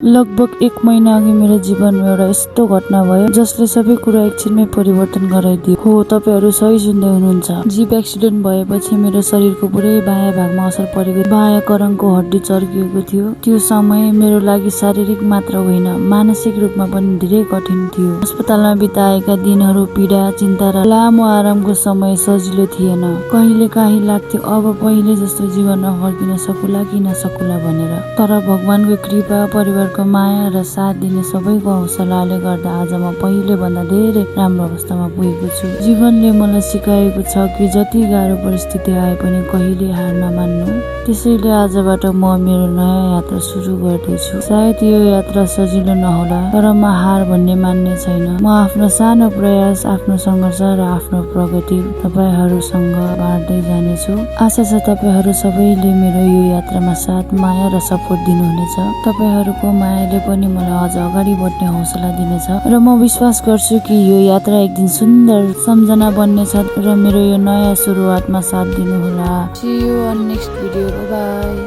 लगभग 1 महिना अघि मेरो जीवनमा एउटा यस्तो घटना भयो जसले सबै कुरा एकछिनमै परिवर्तन गराइदियो। हो, तपाईहरु सही सुन्दै हुनुहुन्छ। जीप एक्सिडेन्ट भएपछि मेरो शरीरको पुरै बायाँ भागमा असर परेको थियो। बायाँ करङको हड्डी चर्किएको थियो। त्यो समय मेरो लागि शारीरिक मात्र होइन, मानसिक रूपमा पनि धेरै कठिन थियो। अस्पतालमा बिताएका दिनहरू, पीडा, चिन्ता र लामो आरामको समय सजिलो थिएन। कहिलेकाहीँ लाग्थ्यो अब पहिले जस्तो जीवनमा फर्किन सकुला कि नसकुला भनेर। तर भगवानको कृपा, परिवारको माया र साथ दिने सबैको हौसलाले गर्दा आज म पहिले भन्दा धेरै राम्रो अवस्थामा पुगेको छु। जीवनले मलाई सिकाएको छ कि जति गाह्रो परिस्थिति आए पनि कहिले हार नमान्नु। त्यसैले आजबाट म मेरो नयाँ यात्रा सुरु गर्दैछु। सायद यो यात्रा सजिलो नहोला, तर म हार भन्ने मान्ने छैन। म आफ्नो सानो प्रयास, आफ्नो सङ्घर्ष र आफ्नो प्रगति तपाईहरुसँग बाँड्दै जानेछु। आशा छ तपाईहरु सबैले मेरो यो यात्रामा साथ, माया र सपोर्ट दिनुहुनेछ। तपाईहरुको मायाले पनि मलाई अझ अगाडि बढ्ने हौसला दिनेछ र म विश्वास गर्छु कि यो यात्रा एक दिन सुन्दर सम्झना बन्नेछ र मेरो यो नयाँ सुरुवातमा साथ दिनुहोला। See you on next video. Bye bye.